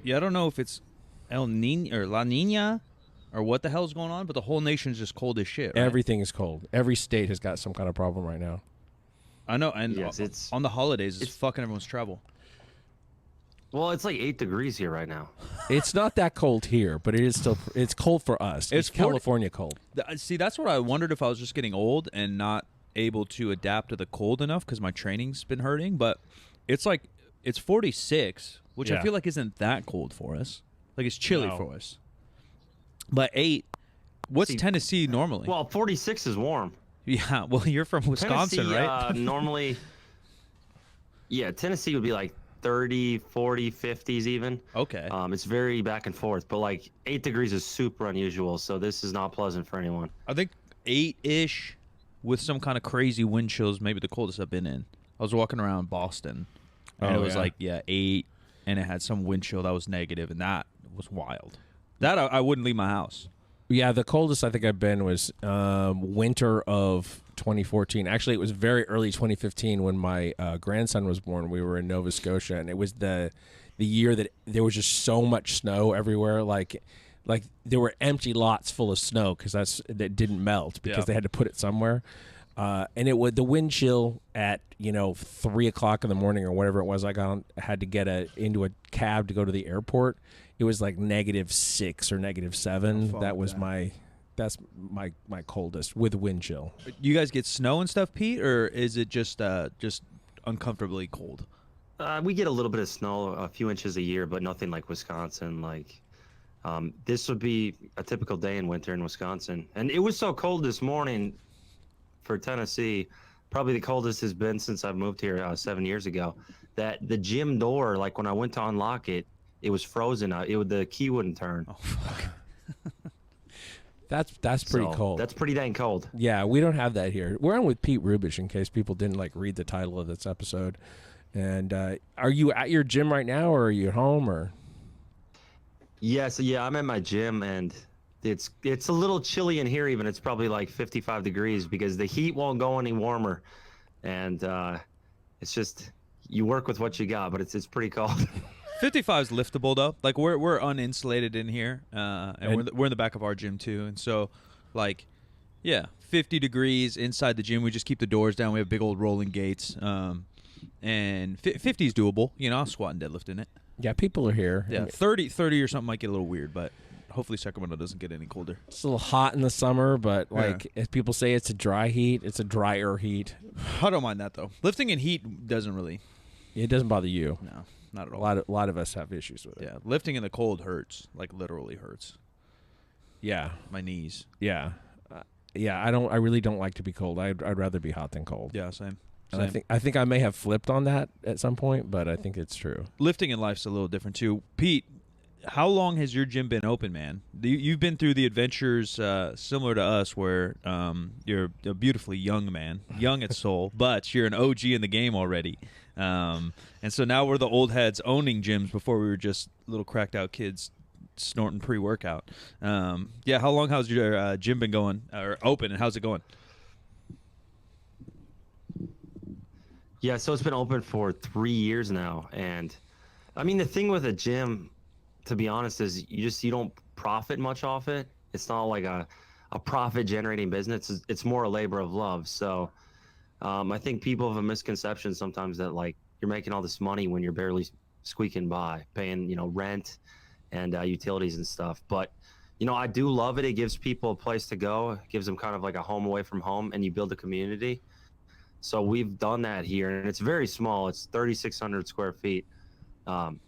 Yeah, I don't know if it's El Nino or La Nina or what the hell's going on, but the whole nation's just cold as shit. Right? Everything is cold. Every state has got some kind of problem right now. I know, and Yes, it's on the holidays, it's fucking everyone's travel. well, it's like 8 degrees here right now. It's not that cold here, but it is still. It's cold for us. It's 40 California cold. See, that's what I wondered if I was just getting old and not able to adapt to the cold enough because my training's been hurting. But it's like it's 46, which I Yeah. feel like isn't that cold for us. Like it's chilly No. for us. But 8, what's See, Tennessee normally? Well, 46 is warm. Yeah, well, you're from Wisconsin, Tennessee, right? Normally, yeah, Tennessee would be like 30, 40, 50s even. Okay. It's very back and forth, but like 8 degrees is super unusual, so this is not pleasant for anyone. I think 8-ish with some kind of crazy wind chills, maybe the coldest I've been in. I was walking around Boston, and it was like, 8, and it had some wind chill that was negative, and that was wild. That I wouldn't leave my house. Yeah, the coldest I think I've been was winter of 2014. Actually, it was very early 2015 when my grandson was born. We were in Nova Scotia, and it was the year that there was just so much snow everywhere. Like there were empty lots full of snow because that didn't melt because they had to put it somewhere. And it was the wind chill at 3 o'clock in the morning or whatever it was. Had to get into a cab to go to the airport. It was like -6 or -7. That was that's my coldest with wind chill. You guys get snow and stuff, Pete, or is it just uncomfortably cold? We get a little bit of snow, a few inches a year, but nothing like Wisconsin. Like this would be a typical day in winter in Wisconsin, and it was so cold this morning for Tennessee. Probably the coldest has been since I moved here 7 years ago. That the gym door, like when I went to unlock it, it was frozen. The key wouldn't turn. Oh fuck. That's pretty So, cold. That's pretty dang cold. Yeah, we don't have that here. We're on with Pete Rubish in case people didn't read the title of this episode. And are you at your gym right now, or are you at home, or? Yeah, I'm at my gym, and it's a little chilly in here even. It's probably like 55 degrees because the heat won't go any warmer. And it's just, you work with what you got, but it's pretty cold. 55 is liftable though. Like we're uninsulated in here, and we're in the back of our gym too. And so, 50 degrees inside the gym. We just keep the doors down. We have big old rolling gates, and 50 is doable. I'll squat and deadlift in it. Yeah, people are here. Yeah, 30 or something might get a little weird, but hopefully Sacramento doesn't get any colder. It's a little hot in the summer, but as people say, it's a dry heat. It's a drier heat. I don't mind that though. Lifting in heat doesn't really. It doesn't bother you. No, not at all. A lot of us have issues with it. Yeah, lifting in the cold hurts. Like literally hurts. Yeah. My knees. Yeah. I really don't like to be cold. I'd rather be hot than cold. Yeah, same. And I think I may have flipped on that at some point, but I think it's true. Lifting in life's a little different too. Pete, how long has your gym been open, man? You've been through the adventures similar to us, where you're a beautifully young man, young at soul, but you're an OG in the game already. And so now we're the old heads owning gyms before we were just little cracked out kids snorting pre-workout. How long has your gym been going or open, and how's it going? Yeah, so it's been open for 3 years now, and I mean the thing with a gym, to be honest, is you don't profit much off it. It's not like a profit generating business. It's more a labor of love. So I think people have a misconception sometimes that like you're making all this money when you're barely squeaking by, paying rent and utilities and stuff. But I do love it. It gives people a place to go. It gives them kind of like a home away from home, and you build a community. So we've done that here, and it's very small. It's 3,600 square feet. And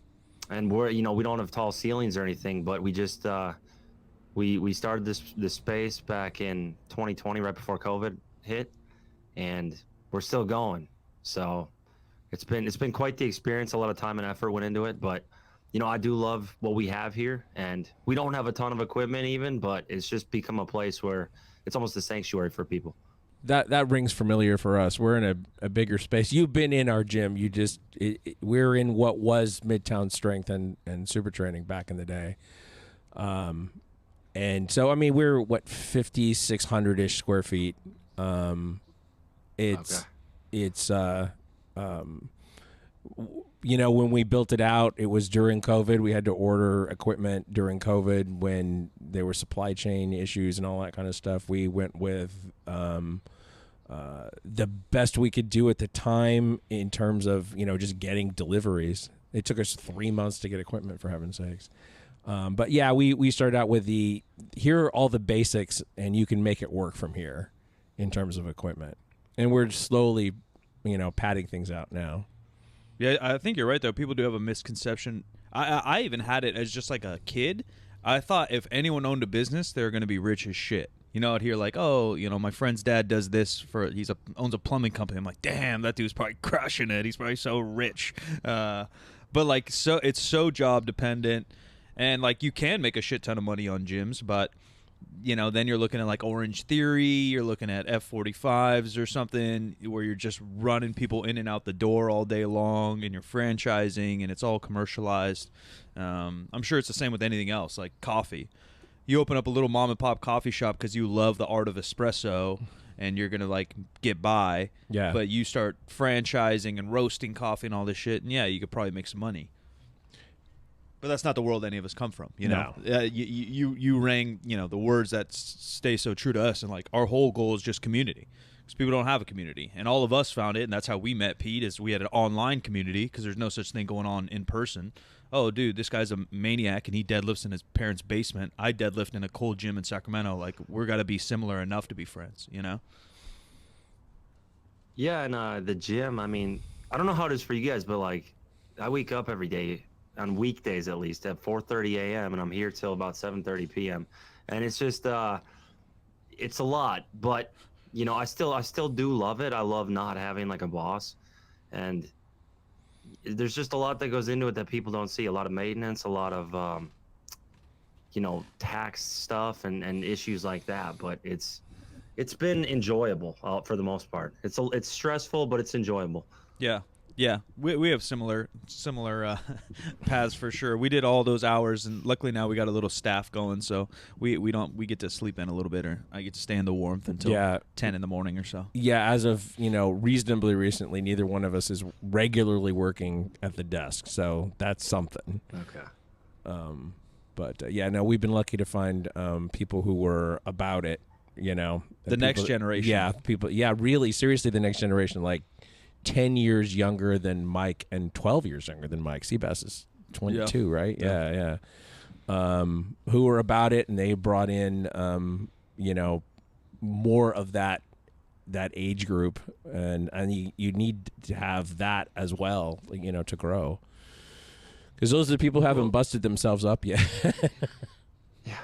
we're, we don't have tall ceilings or anything, but we just, we started this space back in 2020, right before COVID hit, and we're still going. So it's been quite the experience. A lot of time and effort went into it, but I do love what we have here, and we don't have a ton of equipment even, but it's just become a place where it's almost a sanctuary for people. That rings familiar for us. We're in a bigger space. You've been in our gym. We're in what was Midtown Strength and Super Training back in the day. And so, I mean, we're 5,600-ish square feet. you know, when we built it out, it was during COVID. We had to order equipment during COVID when there were supply chain issues and all that kind of stuff. We went with the best we could do at the time in terms of, you know, just getting deliveries. It took us 3 months to get equipment, for heaven's sakes. But yeah, we started out with here are all the basics, and you can make it work from here in terms of equipment. And we're slowly, you know, padding things out now. Yeah, I think you're right, though. People do have a misconception. I even had it as just like a kid. I thought if anyone owned a business, they were going to be rich as shit. You know, I'd hear like, oh, you know, my friend's dad does this owns a plumbing company. I'm like, damn, that dude's probably crushing it. He's probably so rich. But like, so it's so job dependent, and like you can make a shit ton of money on gyms, but you know, then you're looking at like Orange Theory, you're looking at F45s or something where you're just running people in and out the door all day long, and you're franchising, and it's all commercialized. I'm sure it's the same with anything else, like coffee. You open up a little mom and pop coffee shop because you love the art of espresso and you're going to like get by. Yeah. But you start franchising and roasting coffee and all this shit, and yeah, you could probably make some money. But that's not the world any of us come from, you know. No. You rang, you know, the words that stay so true to us, and like our whole goal is just community, because people don't have a community, and all of us found it, and that's how we met Pete. Is we had an online community because there's no such thing going on in person. Oh, dude, this guy's a maniac, and he deadlifts in his parents' basement. I deadlift in a cold gym in Sacramento. Like, we're got to be similar enough to be friends, you know? Yeah, and the gym, I mean, I don't know how it is for you guys, but, like, I wake up every day, on weekdays at least, at 4:30 a.m., and I'm here till about 7:30 p.m. And it's just, it's a lot. But, you know, I still do love it. I love not having, like, a boss. And there's just a lot that goes into it that people don't see. A lot of maintenance, a lot of, you know, tax stuff and issues like that. But it's been enjoyable for the most part. It's stressful, but it's enjoyable. Yeah. Yeah, we have similar paths for sure. We did all those hours, and luckily now we got a little staff going, so we get to sleep in a little bit, or I get to stay in the warmth until 10 in the morning or so. Yeah, as of, you know, reasonably recently, neither one of us is regularly working at the desk, so that's something. Okay. But yeah, no, we've been lucky to find people who were about it. You know, the next generation. Yeah, people. Yeah, really, seriously, the next generation, like 10 years younger than Mike and 12 years younger than Mike. Seabass is 22, right? Yeah. Who were about it, and they brought in, you know, more of that age group, and you need to have that as well, you know, to grow. Because those are the people who haven't busted themselves up yet. Yeah.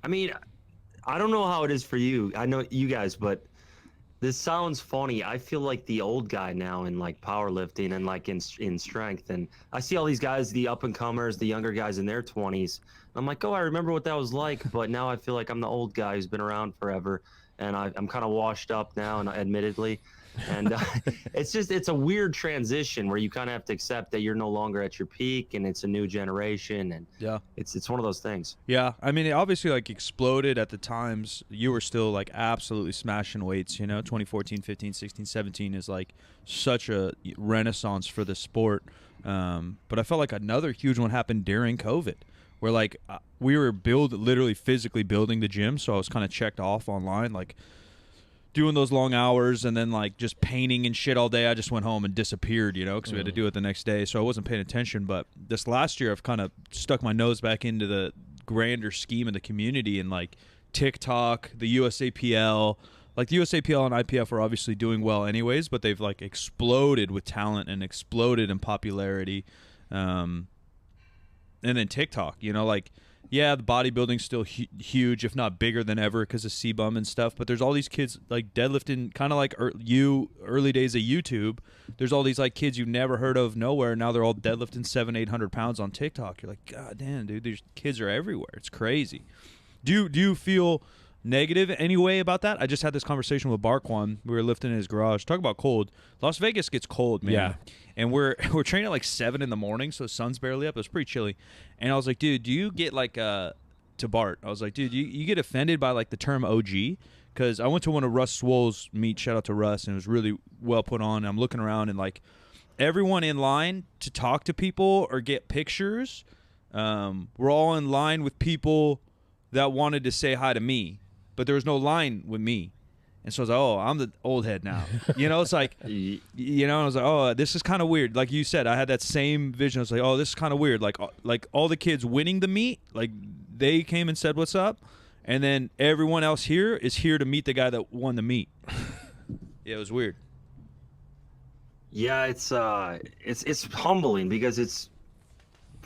I mean, I don't know how it is for you. I know you guys, but this sounds funny. I feel like the old guy now in like powerlifting and like in strength. And I see all these guys, the up and comers, the younger guys in their 20s. I'm like, oh, I remember what that was like. But now I feel like I'm the old guy who's been around forever. And I'm kind of washed up now, and admittedly. And it's a weird transition where you kind of have to accept that you're no longer at your peak, and it's a new generation, and yeah, it's one of those things. Yeah, I mean, it obviously like exploded at the times. You were still like absolutely smashing weights, you know. 2014, 15, 16, 17 is like such a renaissance for the sport. But I felt like another huge one happened during COVID, where like we were literally physically building the gym, so I was kind of checked off online, like doing those long hours, and then like just painting and shit all day. I just went home and disappeared, you know, because we had to do it the next day. So I wasn't paying attention. But this last year, I've kind of stuck my nose back into the grander scheme of the community, and like TikTok, the USAPL. Like the USAPL and IPF are obviously doing well anyways, but they've like exploded with talent and exploded in popularity. And then TikTok, you know, like, yeah, the bodybuilding's still huge, if not bigger than ever, because of CBum and stuff. But there's all these kids like deadlifting, kind of like early days of YouTube. There's all these like kids you never heard of nowhere. Now they're all deadlifting 700-800 pounds on TikTok. You're like, God damn, dude, these kids are everywhere. It's crazy. Do you feel negative anyway about that? I just had this conversation with Barquan. We were lifting in his garage. Talk about cold. Las Vegas gets cold, man. Yeah. And we're training at like 7 in the morning, so the sun's barely up. It was pretty chilly. And I was like, dude, do you get like to Bart? I was like, dude, you get offended by like the term OG? Because I went to one of Russ Swole's meets. Shout out to Russ, and it was really well put on. And I'm looking around, and like everyone in line to talk to people or get pictures, we're all in line with people that wanted to say hi to me, but there was no line with me. And so I was like, oh, I'm the old head now. It's like, I was like, oh, this is kind of weird. Like you said, I had that same vision. I was like, oh, this is kind of weird. Like all the kids winning the meet, like they came and said, what's up? And then everyone else here is here to meet the guy that won the meet. Yeah, it was weird. Yeah, it's humbling because it's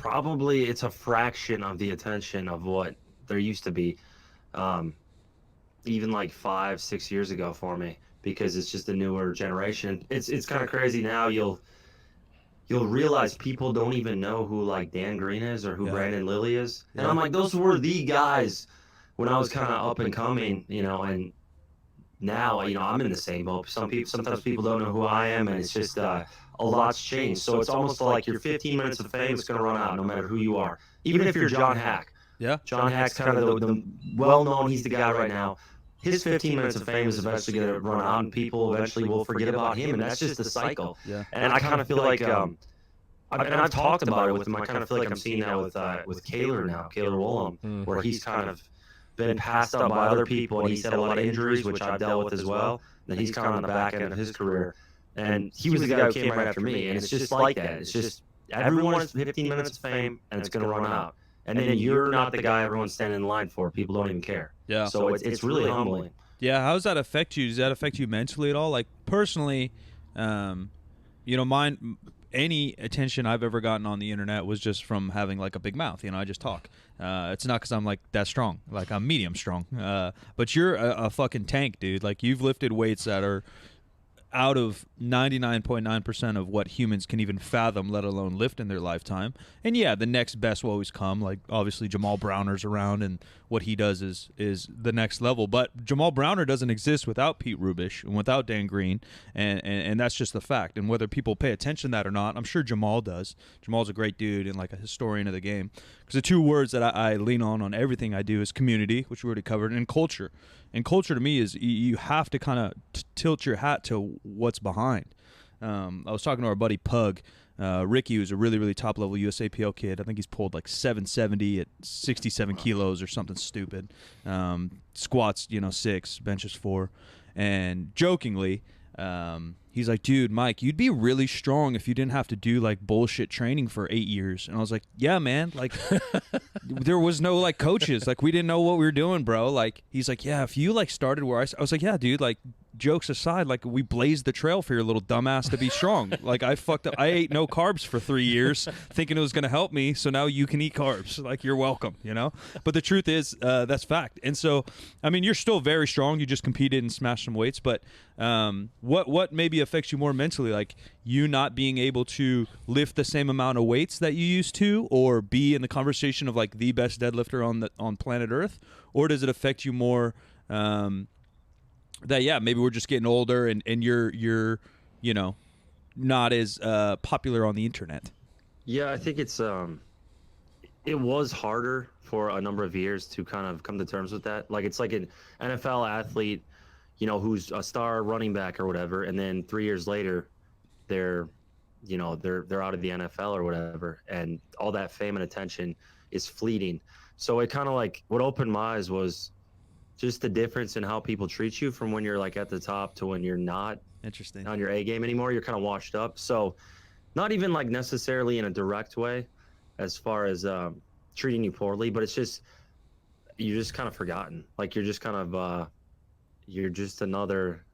a fraction of the attention of what there used to be. Even like 5-6 years ago for me, because it's just a newer generation. It's kind of crazy now. You'll realize people don't even know who like Dan Green is or who Brandon Lilly is. And I'm like, those were the guys when I was kind of up and coming, and now, I'm in the same boat. Sometimes people don't know who I am, and it's just a lot's changed. So it's almost like your 15 minutes of fame is going to run out no matter who you are. Even if you're John Hack. Yeah. John Hack's kind of the well-known, he's the guy right now. His 15 minutes of fame is eventually going to run out, and people eventually will forget about him, and that's just the cycle. Yeah. And I kind of feel like, I've talked about it with him. I kind of feel like I'm seeing that with Kaler now, Kaler Woolham, where he's kind of been passed up by other people, and he's had a lot of injuries, which I've dealt with as well. And he's kind of on the back end of his career, and he was the guy who came right after me. And it's just like that. It's just everyone has 15 minutes of fame, and it's going to run out. And then you're not the guy everyone's standing in line for. People don't even care. Yeah. So it's really humbling. Yeah. How does that affect you? Does that affect you mentally at all? Like personally, any attention I've ever gotten on the internet was just from having like a big mouth. I just talk. It's not because I'm like that strong. Like I'm medium strong. But you're a fucking tank, dude. Like you've lifted weights that are out of 99.9% of what humans can even fathom, let alone lift in their lifetime. And yeah, the next best will always come. Like obviously Jamal Browner's around, and what he does is the next level. But Jamal Browner doesn't exist without Pete Rubish and without Dan Green, and that's just the fact. And whether people pay attention to that or not, I'm sure Jamal does. Jamal's a great dude and like a historian of the game. Because the two words that I lean on everything I do is community, which we already covered, and culture. And culture to me is you have to kind of tilt your hat to what's behind. I was talking to our buddy Pug, Ricky, who's a really, really top-level USAPL kid. I think he's pulled like 770 at 67 kilos or something stupid. Squats, 6, benches 4. And jokingly, he's like, dude, Mike, you'd be really strong if you didn't have to do like bullshit training for 8 years. And I was like, yeah, man, like there was no like coaches, like we didn't know what we were doing, bro. Like he's like, yeah, if you like started where I was like, yeah, dude, like jokes aside, like we blazed the trail for your little dumbass to be strong. Like I fucked up. I ate no carbs for 3 years thinking it was going to help me. So now you can eat carbs. Like you're welcome, but the truth is that's fact. And so, I mean, you're still very strong. You just competed and smashed some weights, but what maybe affects you more mentally? Like you not being able to lift the same amount of weights that you used to, or be in the conversation of like the best deadlifter on planet Earth? Or does it affect you more, that maybe we're just getting older and you're not as popular on the internet? Yeah, I think it was harder for a number of years to kind of come to terms with that. Like it's like an NFL athlete, who's a star running back or whatever, and then 3 years later they're out of the NFL or whatever, and all that fame and attention is fleeting. So it kind of like what opened my eyes was just the difference in how people treat you from when you're like at the top to when you're not on your A game anymore. You're kind of washed up. So not even like necessarily in a direct way as far as treating you poorly, but it's just, you're just kind of forgotten. Like you're just kind of, you're just another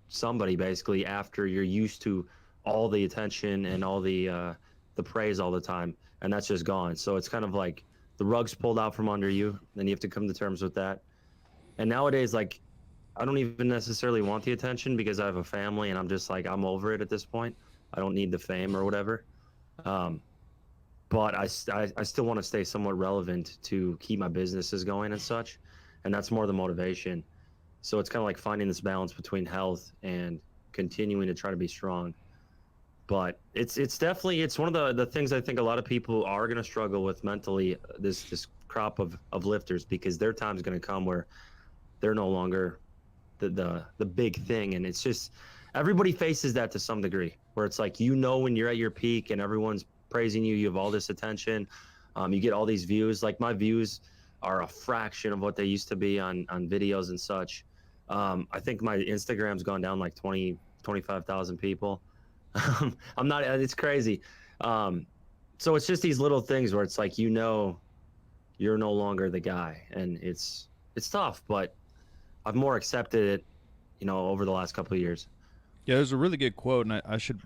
somebody basically after you're used to all the attention and all the praise all the time. And that's just gone. So it's kind of like the rug's pulled out from under you. Then you have to come to terms with that. And nowadays, like, I don't even necessarily want the attention because I have a family and I'm just like, I'm over it at this point. I don't need the fame or whatever. But I still want to stay somewhat relevant to keep my businesses going and such. And that's more the motivation. So it's kind of like finding this balance between health and continuing to try to be strong. But it's definitely, it's one of the things I think a lot of people are going to struggle with mentally, this crop of lifters, because their time's going to come where they're no longer the big thing. And it's just, everybody faces that to some degree, where it's like, you know, when you're at your peak and everyone's praising you, you have all this attention, you get all these views. Like, my views are a fraction of what they used to be on videos and such. I think my Instagram's gone down like 25,000 people. I'm not, it's crazy. So it's just these little things where it's like, you know, you're no longer the guy, and it's tough, but I've more accepted it, you know, over the last couple of years. Yeah, there's a really good quote, and I should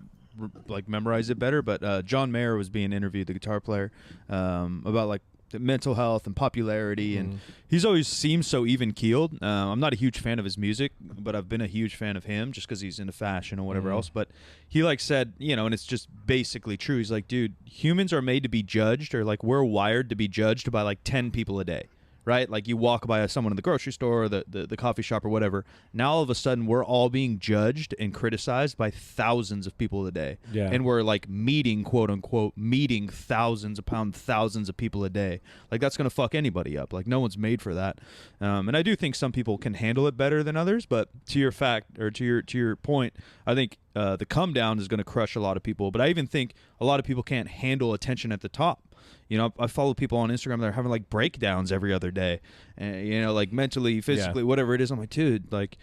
like memorize it better, but John Mayer was being interviewed, the guitar player, about like mental health and popularity, and he's always seemed so even keeled. I'm not a huge fan of his music, but I've been a huge fan of him just because he's into fashion or whatever else. But he like said, you know, and it's just basically true. He's like, dude, humans are made to be judged, or like we're wired to be judged by like 10 people a day. Right? Like you walk by someone in the grocery store or the coffee shop or whatever. Now all of a sudden we're all being judged and criticized by thousands of people a day. Yeah. And we're like meeting, quote unquote, meeting thousands of people a day. Like that's going to fuck anybody up. Like no one's made for that. And I do think some people can handle it better than others, but to your fact, or to your point, I think the come down is going to crush a lot of people. But I even think a lot of people can't handle attention at the top. You know, I follow people on Instagram that are having like breakdowns every other day, and you know, like mentally, physically, whatever it is. I'm like, dude, like,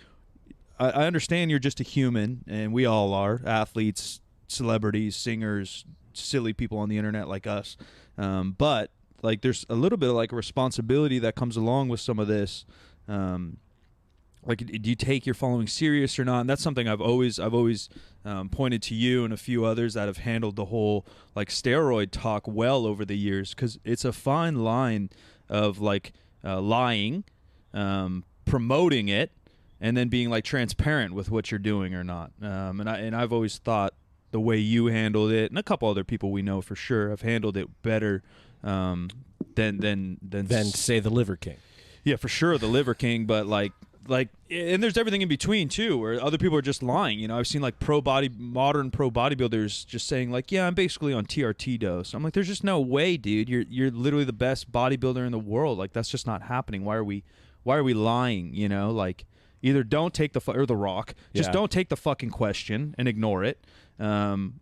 I understand you're just a human, and we all are athletes, celebrities, singers, silly people on the internet like us. But like, there's a little bit of like a responsibility that comes along with some of this. Like, do you take your following serious or not? And that's something I've always pointed to you and a few others that have handled the whole like steroid talk well over the years, because it's a fine line of like lying, promoting it, and then being like transparent with what you're doing or not. And I've always thought the way you handled it, and a couple other people we know for sure have handled it better than say the Liver King. Yeah, for sure, the Liver King, but like, and there's everything in between too, where other people are just lying. You know, I've seen like modern pro bodybuilders just saying like, yeah, I'm basically on TRT dose. I'm like, there's just no way, dude. You're literally the best bodybuilder in the world. Like that's just not happening. Why are we lying? You know, like either don't take or The Rock, just don't take the fucking question and ignore it,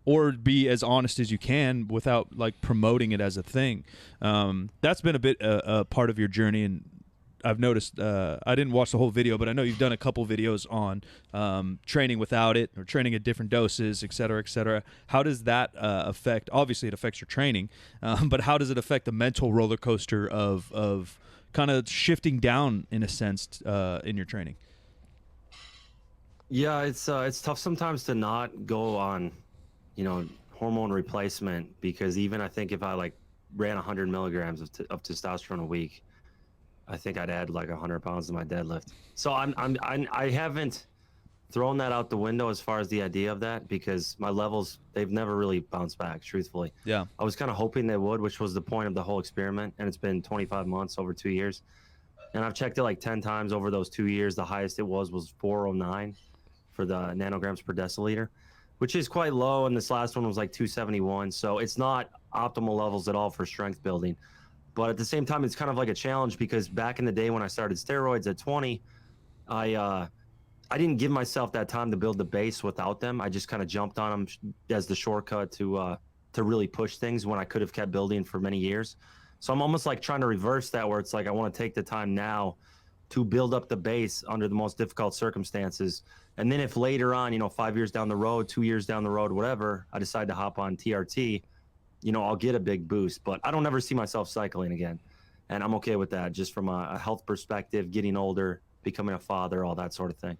or be as honest as you can without like promoting it as a thing. That's been a bit a part of your journey, and I've noticed, I didn't watch the whole video, but I know you've done a couple videos on training without it, or training at different doses, et cetera, et cetera. How does that affect, obviously it affects your training, but how does it affect the mental roller coaster of kind of shifting down in a sense in your training? Yeah, it's tough sometimes to not go on, you know, hormone replacement, because even I think if I like ran 100 milligrams of testosterone a week, I think I'd add like 100 pounds to my deadlift. So I haven't thrown that out the window as far as the idea of that, because my levels, they've never really bounced back, truthfully. Yeah. I was kind of hoping they would, which was the point of the whole experiment. And it's been 25 months, over 2 years. And I've checked it like 10 times over those 2 years. The highest it was 409 for the nanograms per deciliter, which is quite low. And this last one was like 271. So it's not optimal levels at all for strength building. But at the same time, it's kind of like a challenge, because back in the day when I started steroids at 20, I didn't give myself that time to build the base without them. I just kind of jumped on them as the shortcut to really push things when I could have kept building for many years. So I'm almost like trying to reverse that, where it's like I want to take the time now to build up the base under the most difficult circumstances. And then if later on, you know, 5 years down the road, 2 years down the road, whatever, I decide to hop on TRT, you know, I'll get a big boost. But I don't ever see myself cycling again. And I'm okay with that, just from a health perspective, getting older, becoming a father, all that sort of thing.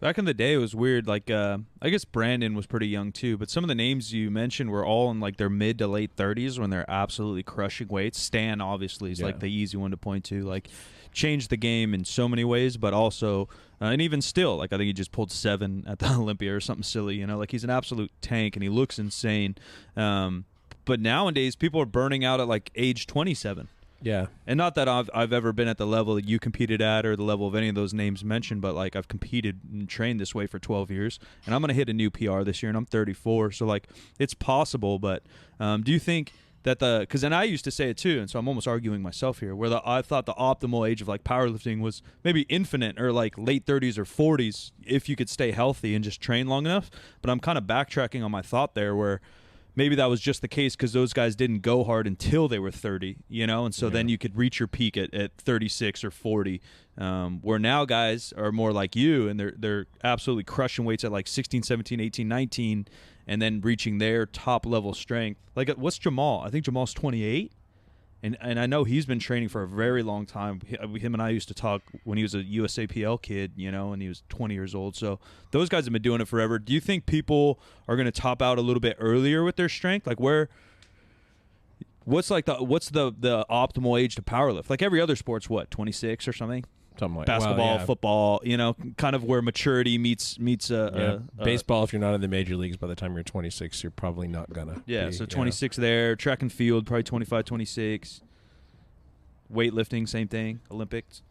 Back in the day, it was weird. Like, I guess Brandon was pretty young too, but some of the names you mentioned were all in like their mid to late 30s when they're absolutely crushing weights. Stan, obviously, is like the easy one to point to. Like, changed the game in so many ways, but also, and even still, like I think he just pulled 7 at the Olympia or something silly. You know, like he's an absolute tank and he looks insane. But nowadays, people are burning out at like age 27. Yeah. And not that I've ever been at the level that you competed at or the level of any of those names mentioned, but like I've competed and trained this way for 12 years, and I'm going to hit a new PR this year, and I'm 34. So like it's possible, but do you think that because then I used to say it too, and so I'm almost arguing myself here, where I thought the optimal age of like powerlifting was maybe infinite or like late 30s or 40s if you could stay healthy and just train long enough. But I'm kind of backtracking on my thought there, where maybe that was just the case because those guys didn't go hard until they were 30, and so then you could reach your peak at 36 or 40. Where now guys are more like you, and they're absolutely crushing weights at like 16, 17, 18, 19, and then reaching their top level strength. Like, what's Jamal? I think Jamal's 28, and I know he's been training for a very long time. Him and I used to talk when he was a USAPL kid, and he was 20 years old. So those guys have been doing it forever. Do you think people are going to top out a little bit earlier with their strength? Like, what's the optimal age to powerlift? Like every other sport's what, 26 or something? Something like basketball, football, kind of where maturity meets baseball. If you're not in the major leagues by the time you're 26, you're probably not gonna. Yeah, so 26 there. Track and field, probably 25, 26. Weightlifting, same thing. Olympics.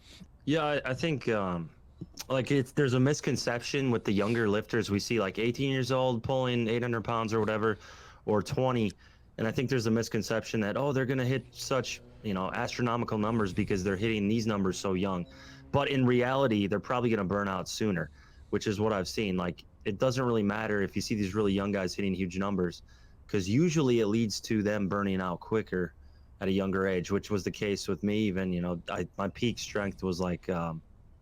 Yeah, I think there's a misconception with the younger lifters. We see like 18 years old pulling 800 pounds or whatever, or 20, and I think there's a misconception that they're gonna hit such astronomical numbers because they're hitting these numbers so young. But in reality, they're probably going to burn out sooner, which is what I've seen. Like, it doesn't really matter if you see these really young guys hitting huge numbers, because usually it leads to them burning out quicker at a younger age, which was the case with me. Even, my peak strength was like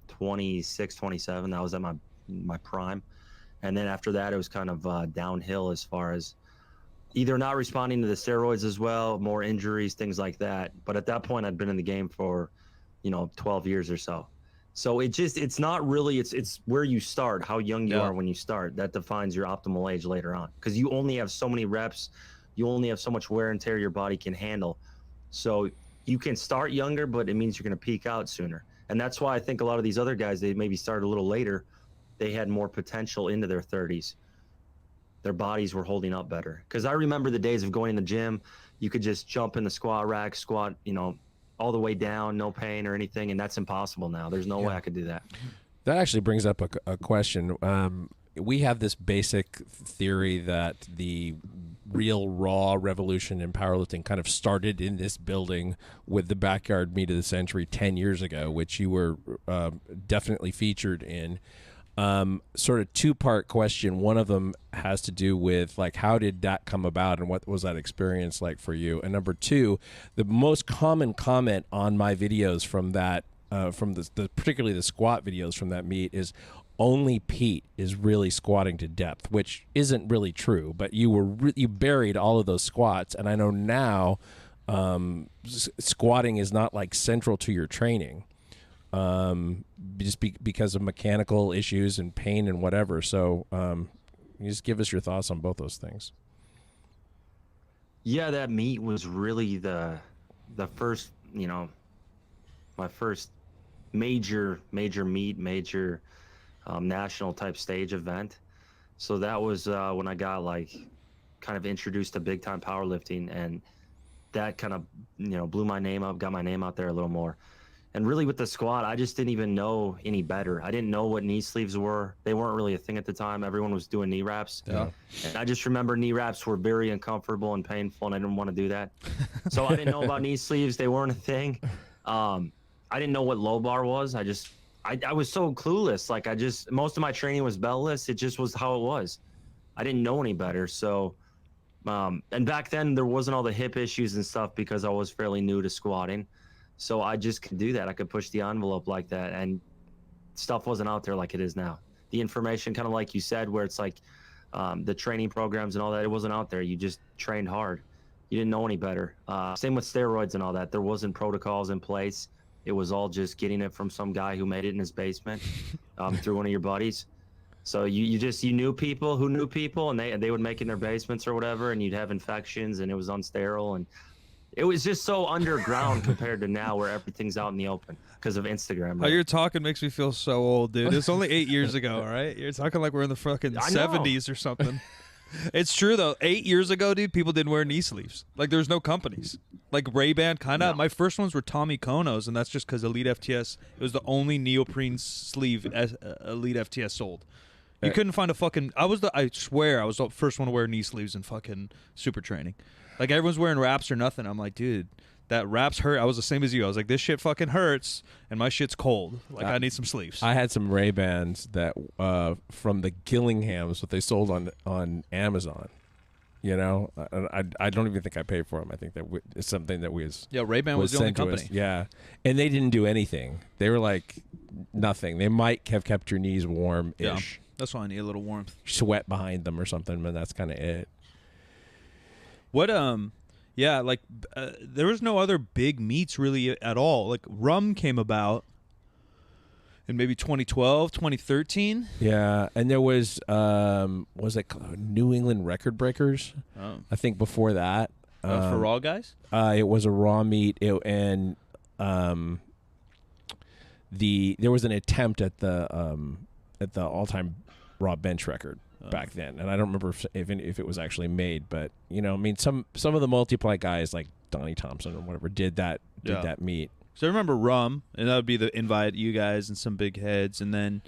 26, 27. That was at my prime. And then after that, it was kind of downhill as far as either not responding to the steroids as well, more injuries, things like that. But at that point, I'd been in the game for, 12 years or so. So it's not really, it's where you start, how young you are when you start. That defines your optimal age later on, because you only have so many reps. You only have so much wear and tear your body can handle. So you can start younger, but it means you're going to peak out sooner. And that's why I think a lot of these other guys, they maybe started a little later. They had more potential into their 30s. Their bodies were holding up better. Because I remember the days of going in the gym, you could just jump in the squat rack, squat, all the way down, no pain or anything, and that's impossible now. There's no way I could do that. That actually brings up a question. We have this basic theory that the real raw revolution in powerlifting kind of started in this building with the backyard meet of the century 10 years ago, which you were definitely featured in. Sort of two-part question. One of them has to do with, like, how did that come about and what was that experience like for you? And number two, the most common comment on my videos from that, from the particularly the squat videos from that meet, is only Pete is really squatting to depth, which isn't really true. But you buried all of those squats, and I know now squatting is not like central to your training. Because of mechanical issues and pain and whatever. So you just give us your thoughts on both those things. Yeah, that meet was really the first, my first major meet, national type stage event. So that was when I got kind of introduced to big time powerlifting, and that kind of, blew my name up, got my name out there a little more. And really with the squat, I just didn't even know any better. I didn't know what knee sleeves were. They weren't really a thing at the time. Everyone was doing knee wraps. Yeah. And I just remember knee wraps were very uncomfortable and painful, and I didn't want to do that. So I didn't know about knee sleeves. They weren't a thing. I didn't know what low bar was. I was so clueless. Most of my training was beltless. It just was how it was. I didn't know any better. So, and back then there wasn't all the hip issues and stuff because I was fairly new to squatting. So I just could do that. I could push the envelope like that, and stuff wasn't out there like it is now. The information, kind of like you said, where it's like the training programs and all that, it wasn't out there. You just trained hard. You didn't know any better. Same with steroids and all that. There wasn't protocols in place. It was all just getting it from some guy who made it in his basement through one of your buddies. So you knew people who knew people, and they would make it in their basements or whatever, and you'd have infections, and it was unsterile, and it was just so underground compared to now where everything's out in the open because of Instagram. Right? How you're talking makes me feel so old, dude. It's only 8 years ago, all right? You're talking like we're in the fucking 70s or something. It's true, though. 8 years ago, dude, people didn't wear knee sleeves. Like, there's no companies. Like, Ray-Ban, kind of. No. My first ones were Tommy Konos, and that's just because Elite FTS, it was the only neoprene sleeve Elite FTS sold. You couldn't find a fucking. I swear, I was the first one to wear knee sleeves in fucking super training. Like everyone's wearing wraps or nothing. I'm like, dude, that wraps hurt. I was the same as you. I was like, this shit fucking hurts, and my shit's cold. Like I need some sleeves. I had some Ray-Bans that from the Gillinghams that they sold on Amazon. You know, I don't even think I paid for them. I think that it's something that Ray-Ban was the only company. Yeah, and they didn't do anything. They were like nothing. They might have kept your knees warm-ish. Yeah, that's why I need a little warmth. Sweat behind them or something, but that's kind of it. What yeah, like there was no other big meets really at all. Like Rum came about in maybe 2012, 2013. Yeah, and there was it New England Record Breakers? Oh. I think before that. For raw guys? It was a raw meet, and there was an attempt at the all-time raw bench record back then, and I don't remember if it was actually made, but you know, I mean, some of the multiply guys like Donnie Thompson or whatever did that meet. So I remember Rum, and that would be the invite you guys and some big heads, and then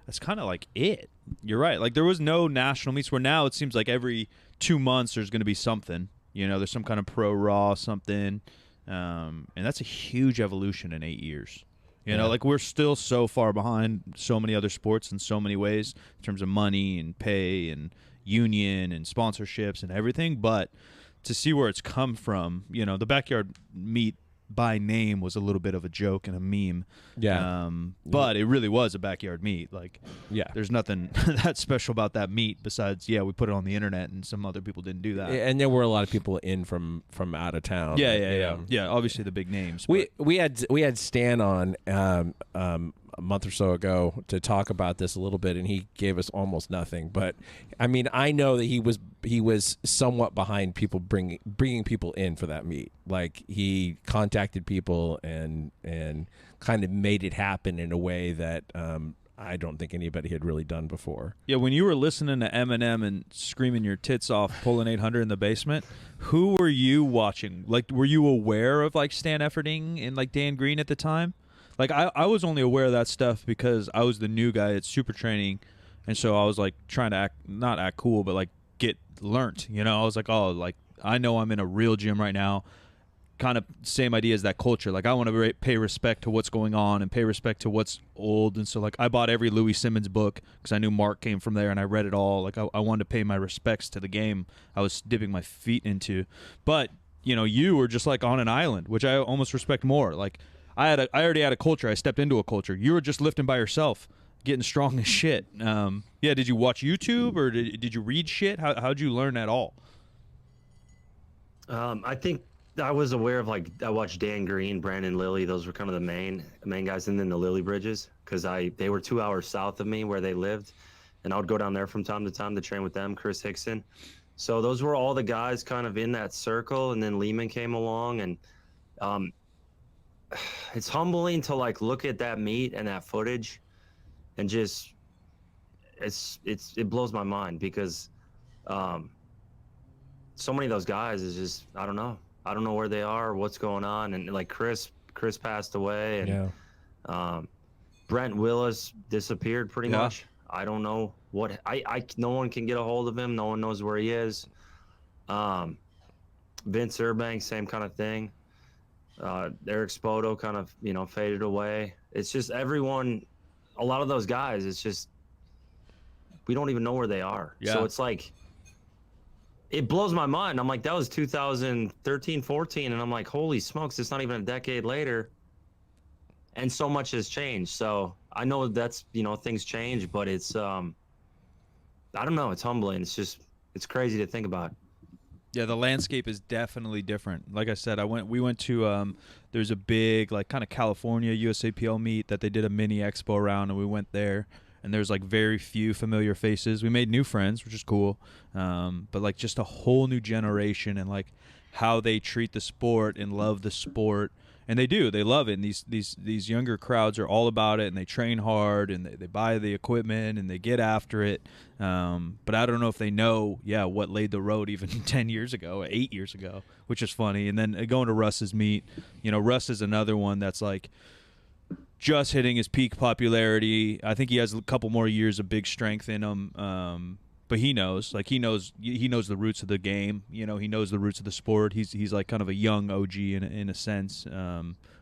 that's kind of like it. You're right. Like there was no national meets where now it seems like every 2 months there's going to be something. You know, there's some kind of pro raw something, and that's a huge evolution in 8 years. You know, like we're still so far behind so many other sports in so many ways in terms of money and pay and union and sponsorships and everything. But to see where it's come from, you know, the backyard meet by name was a little bit of a joke and a meme. Yeah. But it really was a backyard meet. Like, yeah, there's nothing that special about that meet besides, we put it on the internet and some other people didn't do that. And there were a lot of people in from out of town. Yeah, obviously the big names. We had Stan on a month or so ago to talk about this a little bit, and he gave us almost nothing. But I mean, I know that he was somewhat behind people bringing people in for that meet. Like he contacted people and kind of made it happen in a way that I don't think anybody had really done before. Yeah, when you were listening to Eminem and screaming your tits off, pulling 800 in the basement, who were you watching? Like, were you aware of like Stan Efferding and like Dan Green at the time? Like I was only aware of that stuff because I was the new guy at super training, and so I was like trying to not act cool, but like get learnt. You know, I was like, oh, like I know I'm in a real gym right now. Kind of same idea as that culture. Like I want to pay respect to what's going on and pay respect to what's old. And so like I bought every Louis Simmons book because I knew Mark came from there and I read it all. Like I wanted to pay my respects to the game I was dipping my feet into. But you know, you were just like on an island, which I almost respect more. Like I already had a culture. I stepped into a culture. You were just lifting by yourself, getting strong as shit. Did you watch YouTube or did you read shit? How'd you learn at all? I think I was aware of, like, I watched Dan Green, Brandon Lilly. Those were kind of the main guys, and then the Lilly Bridges, because they were 2 hours south of me where they lived, and I would go down there from time to time to train with them, Chris Hickson. So those were all the guys kind of in that circle, and then Lehman came along, and it's humbling to like look at that meet and that footage, and just it blows my mind because so many of those guys is just I don't know where they are, what's going on, and like Chris passed away, and Brent Willis disappeared pretty much. I don't know what no one can get a hold of him. No one knows where he is. Vince Urbank, same kind of thing. Eric Spoto kind of, faded away. It's just everyone, a lot of those guys, it's just, we don't even know where they are. Yeah. So it's like, it blows my mind. I'm like, that was 2013, 14. And I'm like, holy smokes, it's not even a decade later. And so much has changed. So I know that's, things change, but it's, I don't know. It's humbling. It's crazy to think about. Yeah, the landscape is definitely different. Like I said, we went to there's a big like kind of California USAPL meet that they did a mini expo around, and we went there, and there's like very few familiar faces. We made new friends, which is cool, but like just a whole new generation and like how they treat the sport and love the sport. And they love it. And these younger crowds are all about it, and they train hard, and they buy the equipment, and they get after it. But I don't know if they know, what laid the road even 10 years ago, 8 years ago, which is funny. And then going to Russ's meet, Russ is another one that's like, just hitting his peak popularity. I think he has a couple more years of big strength in him. But he knows the roots of the game. You know, he knows the roots of the sport. He's like kind of a young OG in a sense,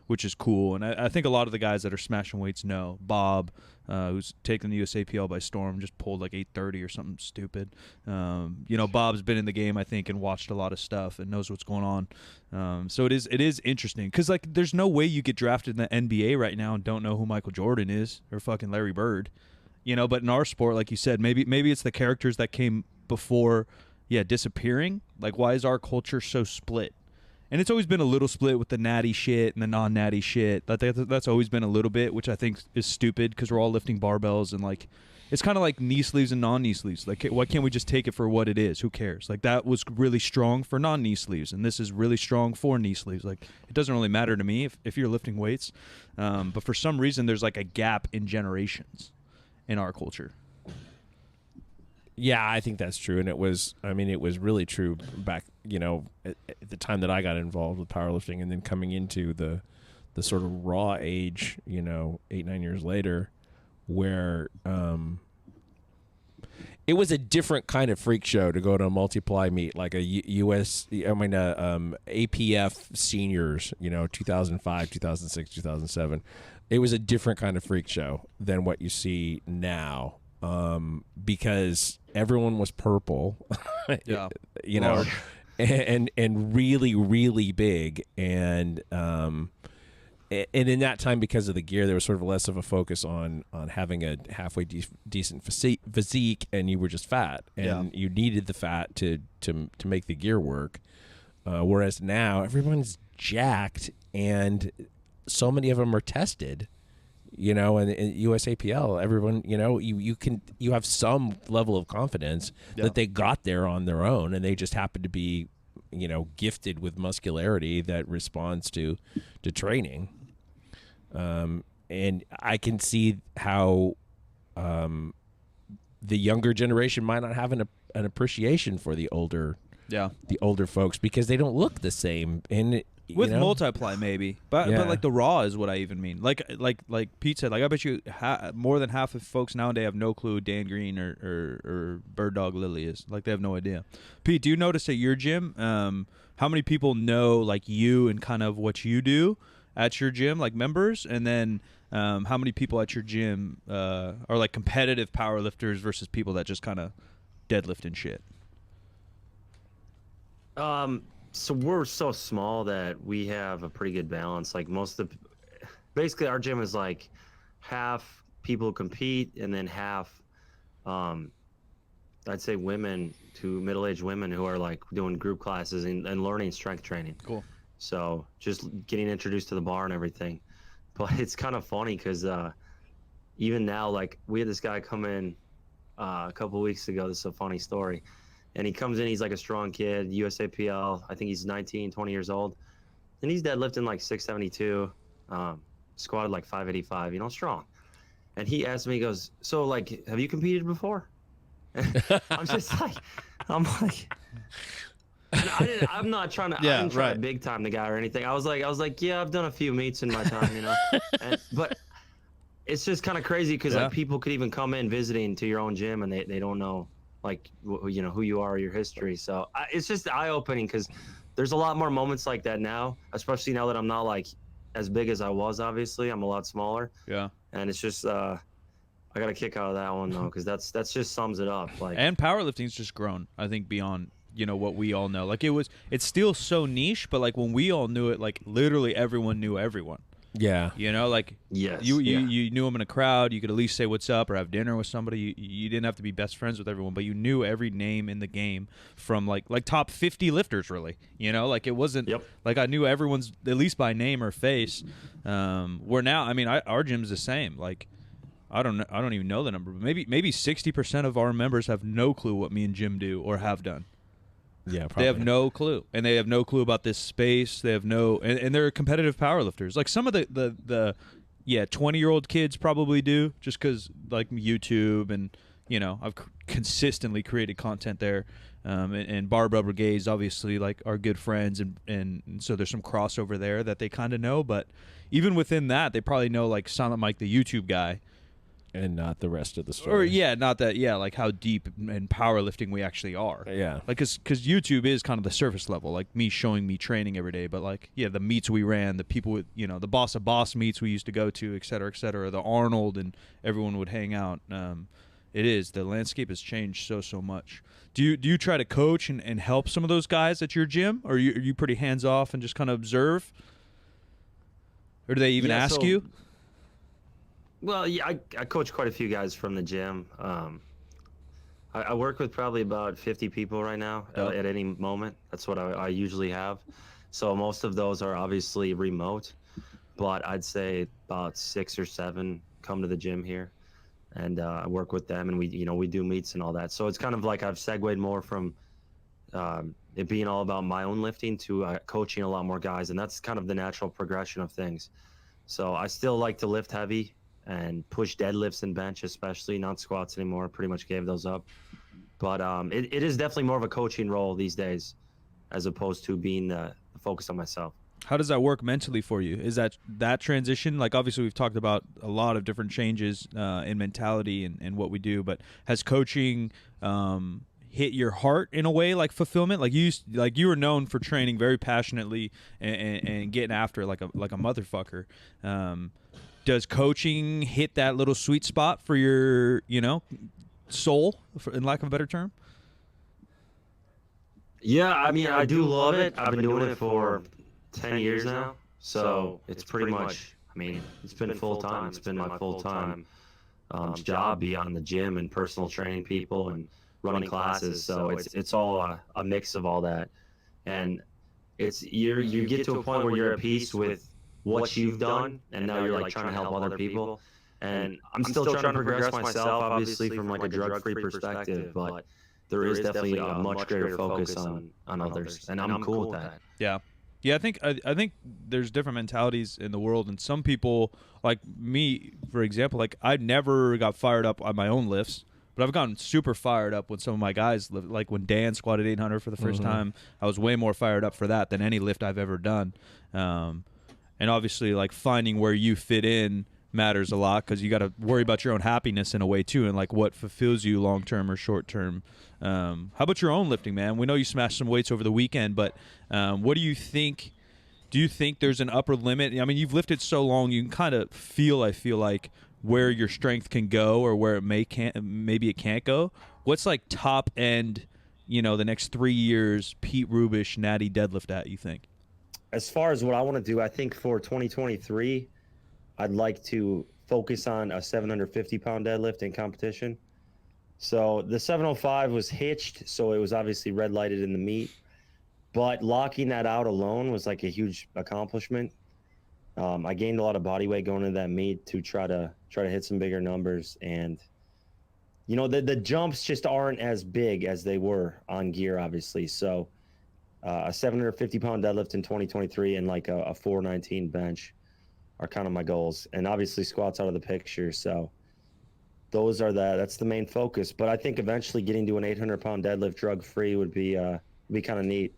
which is cool. And I think a lot of the guys that are smashing weights know. Bob, who's taken the USAPL by storm, just pulled like 830 or something stupid. You know, Bob's been in the game, I think, and watched a lot of stuff and knows what's going on. So it is interesting because like there's no way you get drafted in the NBA right now and don't know who Michael Jordan is or fucking Larry Bird. You know, but in our sport, like you said, maybe it's the characters that came before, disappearing. Like, why is our culture so split? And it's always been a little split with the natty shit and the non-natty shit. That's always been a little bit, which I think is stupid because we're all lifting barbells and like, it's kind of like knee sleeves and non-knee sleeves. Like, why can't we just take it for what it is? Who cares? Like, that was really strong for non-knee sleeves, and this is really strong for knee sleeves. Like, it doesn't really matter to me if you're lifting weights. But for some reason, there's like a gap in generations in our culture. Yeah, I think that's true, and it was really true back, at the time that I got involved with powerlifting, and then coming into the sort of raw age, 8-9 years later, where it was a different kind of freak show to go to a multiply meet, like a APF seniors, 2005, 2006, 2007. It was a different kind of freak show than what you see now, because everyone was purple, and really, really big, and in that time, because of the gear, there was sort of less of a focus on having a halfway decent physique, and you were just fat, and you needed the fat to make the gear work. Whereas now, everyone's jacked, and so many of them are tested, and USAPL, everyone, you have some level of confidence that they got there on their own, and they just happen to be, gifted with muscularity that responds to training. And I can see how the younger generation might not have an appreciation for the older folks because they don't look the same. And with multiply maybe, but like the raw is what I even mean. Like Pete said, like I bet you more than half of folks nowadays have no clue who Dan Green or Bird Dog Lily is. Like they have no idea. Pete, do you notice at your gym how many people know like you and kind of what you do at your gym, like members, and then how many people at your gym are like competitive powerlifters versus people that just kind of deadlift and shit? So we're so small that we have a pretty good balance. Like basically our gym is like half people compete and then half, I'd say middle-aged women who are like doing group classes and learning strength training. Cool. So just getting introduced to the bar and everything. But it's kind of funny because even now, like we had this guy come in a couple weeks ago. This is a funny story. And he comes in, he's like a strong kid, USAPL. I think he's 19, 20 years old. And he's deadlifting like 672, squatted like 585, strong. And he asked me, he goes, so like, have you competed before? I'm like, I'm not trying to, I didn't try to big time the guy or anything. I was like, yeah, I've done a few meets in my time, but it's just kind of crazy because like people could even come in visiting to your own gym and they don't know like who you are or your history. So it's just eye-opening because there's a lot more moments like that now, especially now that I'm not like as big as I was. Obviously I'm a lot smaller, and it's just I got a kick out of that one though because that's just sums it up. Like, and powerlifting's just grown, I think, beyond what we all know. Like it's still so niche, but like when we all knew it, like literally everyone knew everyone. Yeah. Like yes, you knew them in a crowd. You could at least say what's up or have dinner with somebody. You didn't have to be best friends with everyone, but you knew every name in the game from like top 50 lifters, really. Like it wasn't like I knew everyone's at least by name or face. Where now, I mean, our gym's the same. Like I don't even know the number, but maybe 60% of our members have no clue what me and Jim do or have done. Yeah, probably. They have no clue, and they have no clue about this space. They have and they're competitive powerlifters. Like some of the 20-year-old kids probably do, just because like YouTube and I've consistently created content there. And Barbell Brigades obviously like are good friends, and so there's some crossover there that they kind of know. But even within that, they probably know like Silent Mike, the YouTube guy, and not the rest of the story. or not that, like how deep in powerlifting we actually are. Yeah. Like, cause YouTube is kind of the surface level, like me showing me training every day. But like, the meets we ran, the people with, the Boss of Boss meets we used to go to, et cetera, the Arnold, and everyone would hang out. The landscape has changed so much. Do you try to coach and help some of those guys at your gym, or are you pretty hands off and just kind of observe, or do they even ask you? Well, yeah, I coach quite a few guys from the gym. I work with probably about 50 people right now at any moment. That's what I usually have. So most of those are obviously remote, but I'd say about 6 or 7 come to the gym here, and I work with them, and we do meets and all that. So it's kind of like I've segued more from it being all about my own lifting to coaching a lot more guys, and that's kind of the natural progression of things. So I still like to lift heavy and push deadlifts and bench, especially not squats anymore. Pretty much gave those up. But it is definitely more of a coaching role these days, as opposed to being the focus on myself. How does that work mentally for you? Is that transition? Like, obviously we've talked about a lot of different changes in mentality and what we do, but has coaching hit your heart in a way, like fulfillment? Like you were known for training very passionately and getting after it like a motherfucker. Does coaching hit that little sweet spot for your, soul, in lack of a better term? Yeah, I mean, I do love it. I've been doing it for 10 years now. So it's pretty much, it's been full time. It's been my full time job beyond the gym and personal training people and running classes. So it's all a mix of all that. And you get to a point where you're at peace with what you've done, and now you're like trying to help other people. And I'm still trying to progress myself, obviously, from like a drug-free perspective, but there is definitely a much greater focus on others, and I'm cool with that. Yeah, I think there's different mentalities in the world, and some people, like me, for example, like I never got fired up on my own lifts, but I've gotten super fired up when some of my guys lift. Like when Dan squatted 800 for the first time, I was way more fired up for that than any lift I've ever done. And obviously, like finding where you fit in matters a lot, because you got to worry about your own happiness in a way too, and like what fulfills you long term or short term. How about your own lifting, man? We know you smashed some weights over the weekend, but what do you think? Do you think there's an upper limit? I mean, you've lifted so long, you can kind of feel, I feel like, where your strength can go or where maybe it can't go. What's like top end, the next 3 years, Pete Rubish natty deadlift at, you think? As far as what I want to do, I think for 2023, I'd like to focus on a 750-pound deadlift in competition. So the 705 was hitched, so it was obviously red lighted in the meet. But locking that out alone was like a huge accomplishment. I gained a lot of body weight going into that meet to try to hit some bigger numbers, and the jumps just aren't as big as they were on gear, obviously. So a 750-pound deadlift in 2023 and like a 419 bench are kind of my goals, and obviously squats out of the picture. So that's the main focus. But I think eventually getting to an 800-pound deadlift drug-free would be kind of neat.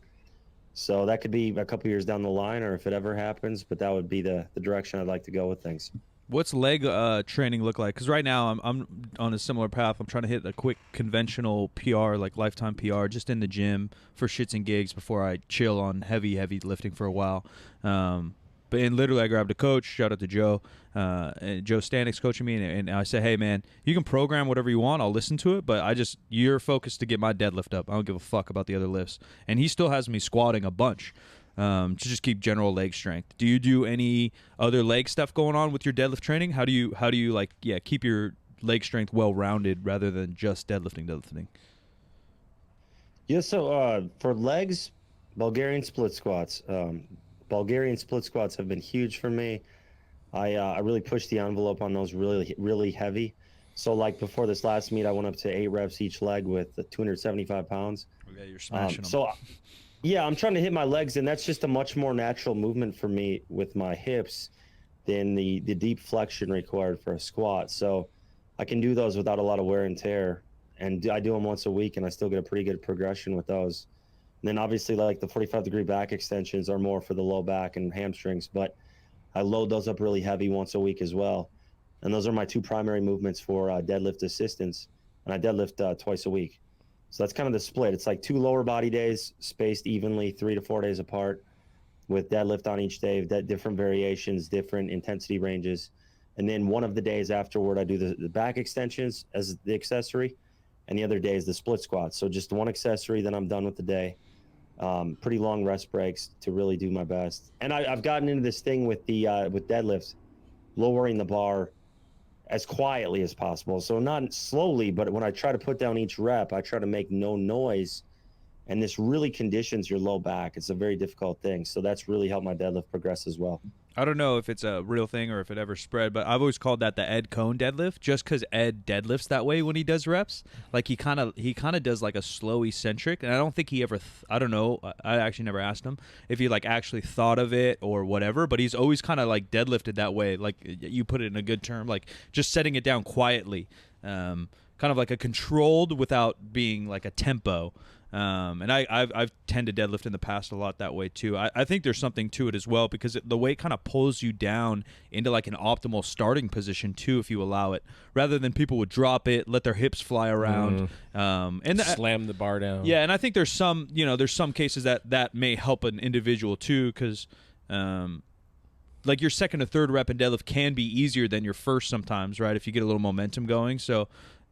So that could be a couple years down the line, or if it ever happens, but that would be the direction I'd like to go with things. What's leg training look like? Because right now I'm on a similar path. I'm trying to hit a quick conventional PR, like lifetime PR, just in the gym for shits and gigs before I chill on heavy lifting for a while. But literally I grabbed a coach, shout out to Joe, and Joe Stanik's coaching me, and I said, hey man, you can program whatever you want, I'll listen to it, but you're focused to get my deadlift up. I don't give a fuck about the other lifts. And he still has me squatting a bunch to just keep general leg strength. Do you do any other leg stuff going on with your deadlift training? How do you like keep your leg strength well rounded rather than just deadlifting? Yeah, so for legs, Bulgarian split squats. Bulgarian split squats have been huge for me. I really pushed the envelope on those really, really heavy. So like before this last meet, I went up to 8 reps each leg with 275 pounds. Okay, you're smashing them. So yeah, I'm trying to hit my legs, and that's just a much more natural movement for me with my hips than the deep flexion required for a squat. So I can do those without a lot of wear and tear. and I do them once a week, and I still get a pretty good progression with those. And then obviously like the 45-degree back extensions are more for the low back and hamstrings, but I load those up really heavy once a week as well. And those are my two primary movements for deadlift assistance. And I deadlift twice a week. So that's kind of the split. It's like 2 lower body days spaced evenly 3 to 4 days apart with deadlift on each day, different variations, different intensity ranges. And then one of the days afterward, I do the back extensions as the accessory. And the other day is the split squats. So just one accessory, then I'm done with the day. Pretty long rest breaks to really do my best. And I've gotten into this thing with with deadlifts, lowering the bar as quietly as possible. So not slowly, but when I try to put down each rep, I try to make no noise. And this really conditions your low back. It's a very difficult thing. So that's really helped my deadlift progress as well. I don't know if it's a real thing or if it ever spread, but I've always called that the Ed Cohn deadlift, just because Ed deadlifts that way when he does reps. Like he kind of does like a slow eccentric, and I don't think he ever. I don't know. I actually never asked him if he like actually thought of it or whatever. But he's always kind of like deadlifted that way. Like you put it in a good term, like just setting it down quietly, kind of like a controlled without being like a tempo. And I've tended to deadlift in the past a lot that way too. I think there's something to it as well, because the way it kind of pulls you down into like an optimal starting position too, if you allow it, rather than people would drop it, let their hips fly around, and slam the bar down. Yeah, and I think there's some cases that may help an individual too, because like your second or third rep in deadlift can be easier than your first sometimes, right? If you get a little momentum going. So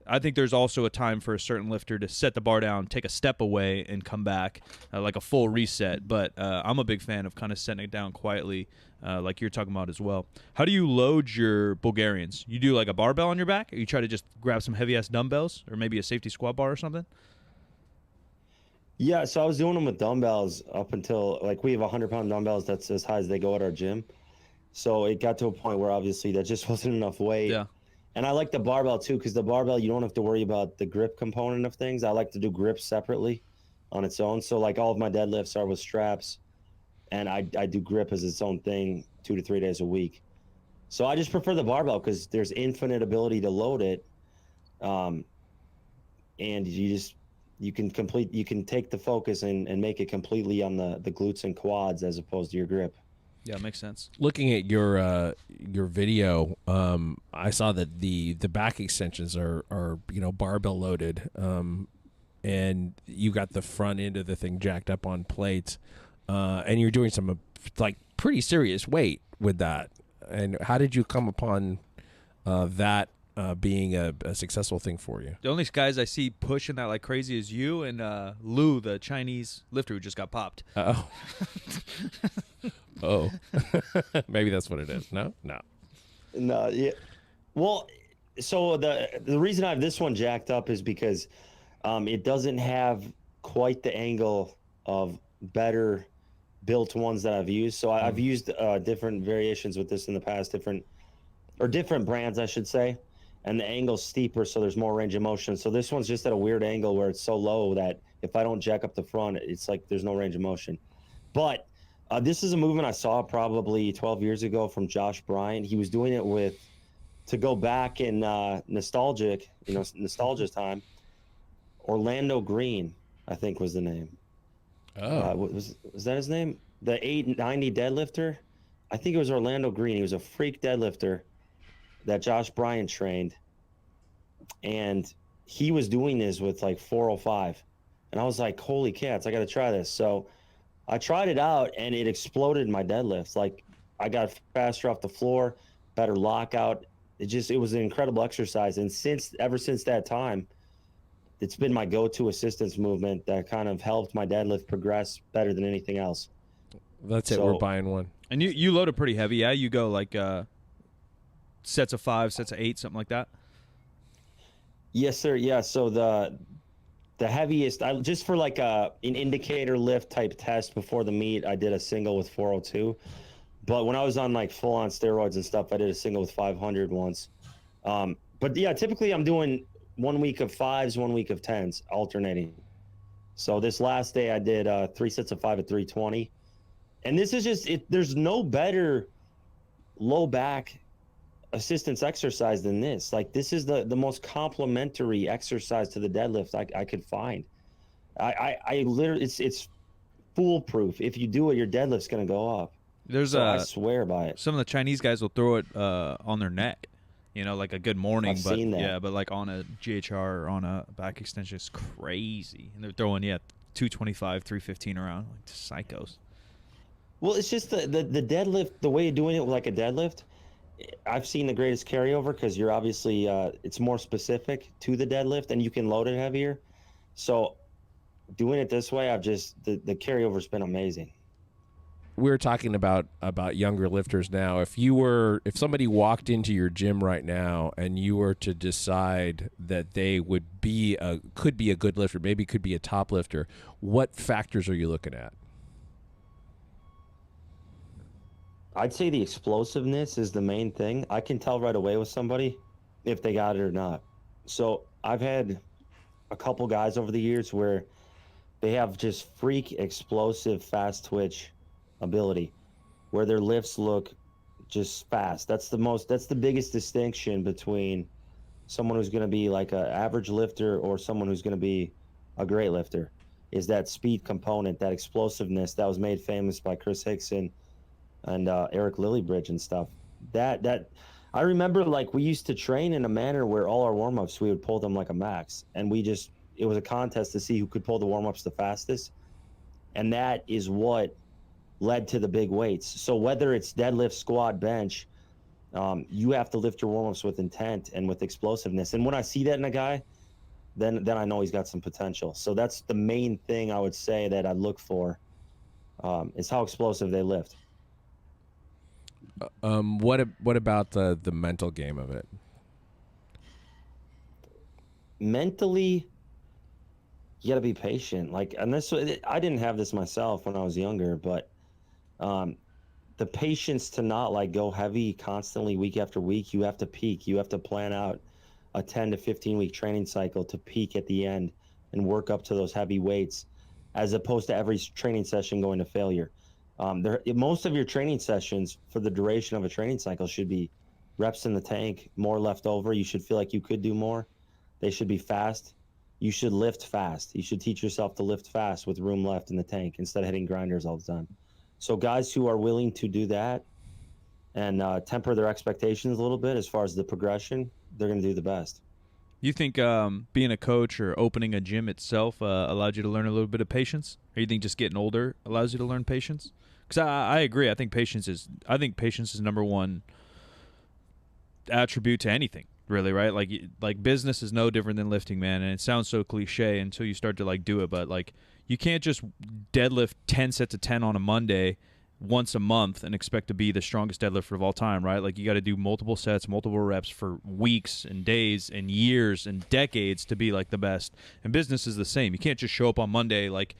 I think there's also a time for a certain lifter to set the bar down, take a step away, and come back, like a full reset. But I'm a big fan of kind of setting it down quietly, like you're talking about as well. How do you load your Bulgarians? You do like a barbell on your back, or you try to just grab some heavy-ass dumbbells, or maybe a safety squat bar or something? Yeah, so I was doing them with dumbbells up until, like, we have 100-pound dumbbells that's as high as they go at our gym. So it got to a point where obviously that just wasn't enough weight. Yeah. And I like the barbell too, because the barbell, you don't have to worry about the grip component of things. I like to do grips separately on its own. So like all of my deadlifts are with straps, and I do grip as its own thing 2 to 3 days a week. So I just prefer the barbell because there's infinite ability to load it. And you can take the focus and make it completely on the glutes and quads as opposed to your grip. Yeah, it makes sense. Looking at your video, I saw that the back extensions are barbell loaded, and you got the front end of the thing jacked up on plates, and you're doing some like pretty serious weight with that. And how did you come upon that being a successful thing for you? The only guys I see pushing that like crazy is you and Lou, the Chinese lifter who just got popped. Oh. Oh, maybe that's what it is. No. Yeah. Well, so the reason I have this one jacked up is because it doesn't have quite the angle of better built ones that I've used. So I've used different variations with this in the past, different brands, I should say. And the angle's steeper, so there's more range of motion. So this one's just at a weird angle where it's so low that if I don't jack up the front, it's like there's no range of motion. But this is a movement I saw probably 12 years ago from Josh Bryant. He was doing it to go back in nostalgia time. Orlando Green, I think, was the name. Oh, was that his name? The 890 deadlifter? I think it was Orlando Green. He was a freak deadlifter that Josh Bryant trained. And he was doing this with like 405. And I was like, holy cats, I got to try this. So I tried it out, and it exploded my deadlifts. Like, I got faster off the floor, better lockout. It was an incredible exercise. And ever since that time, it's been my go-to assistance movement that kind of helped my deadlift progress better than anything else. That's it. We're buying one. And you load it pretty heavy, yeah? You go like sets of 5, sets of 8, something like that? Yes, sir. Yeah. So the heaviest, just for like an indicator lift type test before the meet, I did a single with 402. But when I was on like full on steroids and stuff, I did a single with 500 once. But yeah, typically I'm doing 1 week of 5s, 1 week of 10s, alternating. So this last day I did 3 sets of 5 at 320. And this is just there's no better low back assistance exercise than this. Like, this is the most complementary exercise to the deadlift I could find. I literally, it's foolproof. If you do it, your deadlift's going to go up. There's I swear by it. some of the Chinese guys will throw it on their neck, like a good morning. I've seen that. Yeah, but like on a GHR or on a back extension, it's crazy. And they're throwing 225, 315 around, like psychos. Well, it's just the deadlift, the way you're doing it like a deadlift. I've seen the greatest carryover because you're obviously it's more specific to the deadlift and you can load it heavier. So doing it this way, the carryover's been amazing. We're talking about younger lifters now. If somebody walked into your gym right now and you were to decide that they could be a good lifter, maybe could be a top lifter, what factors are you looking at? I'd say the explosiveness is the main thing. I can tell right away with somebody if they got it or not. So I've had a couple guys over the years where they have just freak explosive fast twitch ability where their lifts look just fast. That's the biggest distinction between someone who's going to be like an average lifter or someone who's going to be a great lifter, is that speed component, that explosiveness that was made famous by Chris Hickson and Eric Lillybridge and stuff. That I remember, like, we used to train in a manner where all our warm-ups, we would pull them like a max, and it was a contest to see who could pull the warm-ups the fastest, and that is what led to the big weights. So whether it's deadlift, squat, bench, you have to lift your warm-ups with intent and with explosiveness. And when I see that in a guy, then I know he's got some potential. So that's the main thing I would say that I look for, is how explosive they lift. What about the mental game of it? Mentally, you got to be patient. Like, and I didn't have this myself when I was younger, but the patience to not like go heavy constantly week after week. You have to peak. You have to plan out a 10 to 15 week training cycle to peak at the end and work up to those heavy weights, as opposed to every training session going to failure. Most of your training sessions for the duration of a training cycle should be reps in the tank, more left over. You should feel like you could do more. They should be fast. You should lift fast. You should teach yourself to lift fast with room left in the tank instead of hitting grinders all the time. So guys who are willing to do that and temper their expectations a little bit as far as the progression, they're going to do the best. You think being a coach or opening a gym itself allowed you to learn a little bit of patience? Or you think just getting older allows you to learn patience? Because I agree. I think patience is number one attribute to anything, really, right? Like business is no different than lifting, man. And it sounds so cliche until you start to like do it. But like, you can't just deadlift 10 sets of 10 on a Monday once a month and expect to be the strongest deadlifter of all time, right? Like, you got to do multiple sets, multiple reps for weeks and days and years and decades to be like the best. And business is the same. You can't just show up on Monday, like,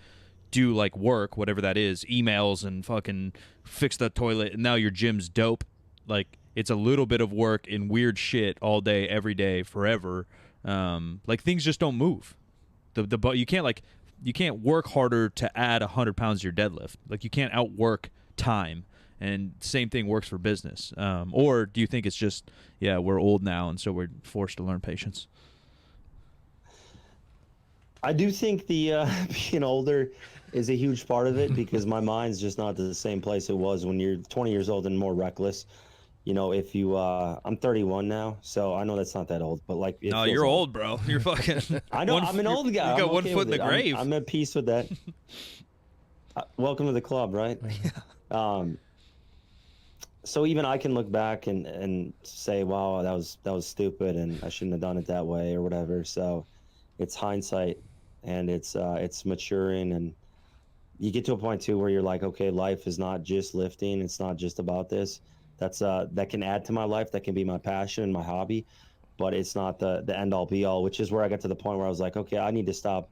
do like work, whatever that is, emails and fucking fix the toilet, and now your gym's dope. Like, it's a little bit of work and weird shit all day, every day, forever. Like, things just don't move. You can't work harder to add 100 pounds to your deadlift. Like, you can't outwork time, and same thing works for business. Or do you think it's just, we're old now and so we're forced to learn patience? I do think the being older is a huge part of it, because my mind's just not the same place it was when you're 20 years old and more reckless. If you I'm 31 now, so I know that's not that old, but like, no, you're old, bro. You're fucking I know, I'm an old guy. You got I'm one okay foot in the grave. I'm at peace with that. Welcome to the club, right? So even I can look back and say, wow, that was stupid and I shouldn't have done it that way or whatever. So it's hindsight, and it's maturing, and you get to a point too where you're like, okay, life is not just lifting. It's not just about this. That can add to my life. That can be my passion and my hobby, but it's not the end all be all, which is where I got to the point where I was like, okay, I need to stop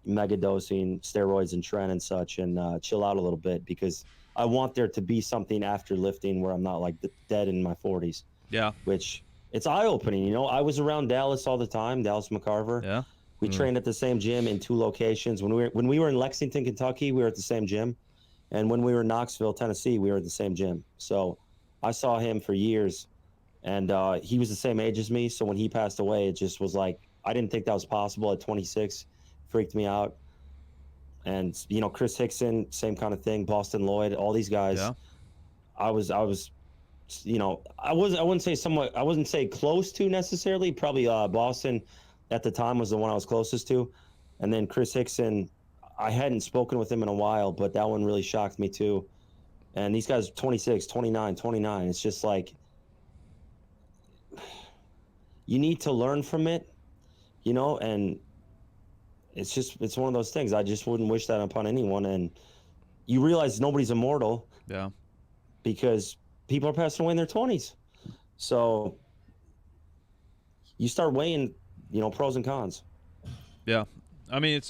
mega dosing steroids and tren and such, and chill out a little bit, because I want there to be something after lifting where I'm not like dead in my 40s. Yeah. Which, it's eye-opening. I was around Dallas all the time, Dallas McCarver. Yeah. We trained at the same gym in 2 locations. When we were in Lexington, Kentucky, we were at the same gym. And when we were in Knoxville, Tennessee, we were at the same gym. So I saw him for years, And he was the same age as me. So when he passed away, it just was like, I didn't think that was possible at 26. Freaked me out. And, you know, Chris Hickson, same kind of thing. Boston Lloyd, all these guys. Yeah. I was, you know, I wouldn't say close to necessarily. Probably Boston at the time was the one I was closest to. And then Chris Hickson, I hadn't spoken with him in a while, but that one really shocked me too. And these guys, 26, 29, 29. It's just like, you need to learn from it, you know, and it's one of those things. I just wouldn't wish that upon anyone. And you realize nobody's immortal. Yeah. Because people are passing away in their 20s. So you start weighing, you know, pros and cons. Yeah. I mean,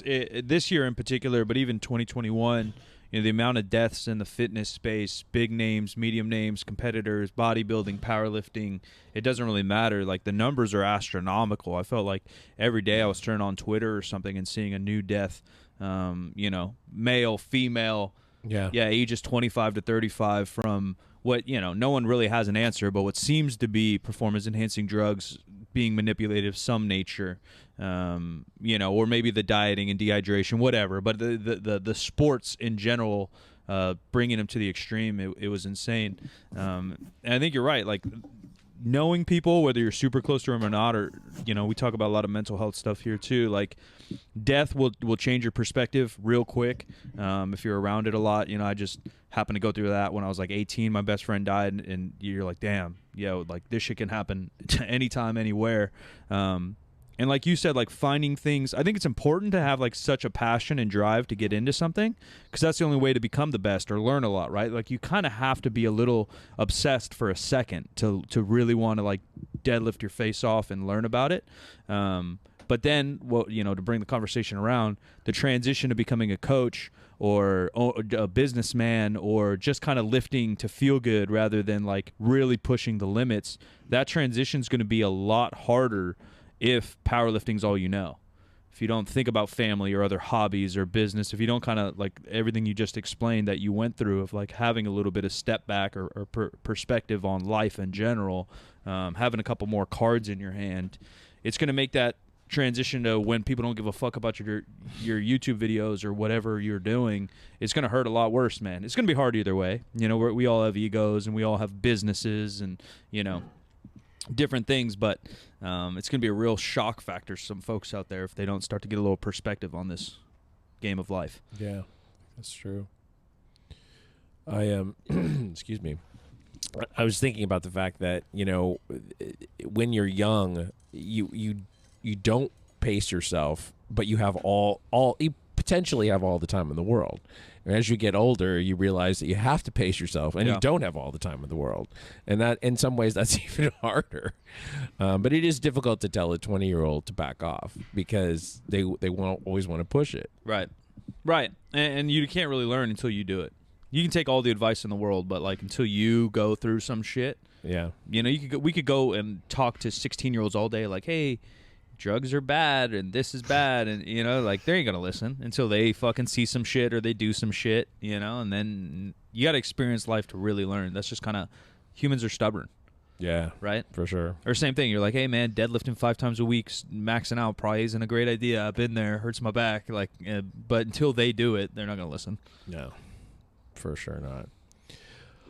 this year in particular, but even 2021, you know, the amount of deaths in the fitness space, big names, medium names, competitors, bodybuilding, powerlifting, it doesn't really matter. Like, the numbers are astronomical. I felt like every day I was turning on Twitter or something and seeing a new death, you know, male, female, ages 25 to 35 from what, you know, no one really has an answer, but what seems to be performance-enhancing drugs being manipulated of some nature, you know, or maybe the dieting and dehydration, whatever. But the sports in general, bringing them to the extreme, it was insane. And I think you're right. Like, knowing people, whether you're super close to them or not, or, you know, we talk about a lot of mental health stuff here too. Like, death will change your perspective real quick if you're around it a lot. You know, I just happened to go through that when I was like 18. My best friend died, and you're like, damn, yo, like, this shit can happen anytime, anywhere. And like you said, like, finding things, I think it's important to have like such a passion and drive to get into something, because that's the only way to become the best or learn a lot, right? Like, you kind of have to be a little obsessed for a second to really want to like deadlift your face off and learn about it. But then, well, you know, to bring the conversation around, the transition to becoming a coach or a businessman, or just kind of lifting to feel good rather than like really pushing the limits, that transition is going to be a lot harder if powerlifting's all you know. If you don't think about family or other hobbies or business, if you don't kind of like everything you just explained that you went through of like having a little bit of step back or perspective on life in general, having a couple more cards in your hand, it's going to make that transition to when people don't give a fuck about your YouTube videos or whatever you're doing, it's going to hurt a lot worse, man. It's going to be hard either way. You know, we all have egos and we all have businesses and, you know, different things, but it's going to be a real shock factor to some folks out there if they don't start to get a little perspective on this game of life. Yeah, that's true. I am, excuse me. I was thinking about the fact that, you know, when you're young, you don't pace yourself, but you have you potentially have all the time in the world. And as you get older, you realize that you have to pace yourself, and you don't have all the time in the world. And that, in some ways, that's even harder. But it is difficult to tell a 20-year-old to back off because they won't always want to push it. Right. And you can't really learn until you do it. You can take all the advice in the world, but like until you go through some shit, yeah, you know, we could go and talk to 16-year-olds all day, like, hey, drugs are bad and this is bad, and you know, like, they ain't gonna listen until they fucking see some shit or they do some shit, you know. And then you got to experience life to really learn. That's just kind of, humans are stubborn. Yeah, right, for sure. Or same thing, you're like, hey man, deadlifting 5 times a week, maxing out probably isn't a great idea. I've been there, hurts my back, like, but until they do it, they're not gonna listen. No, for sure not.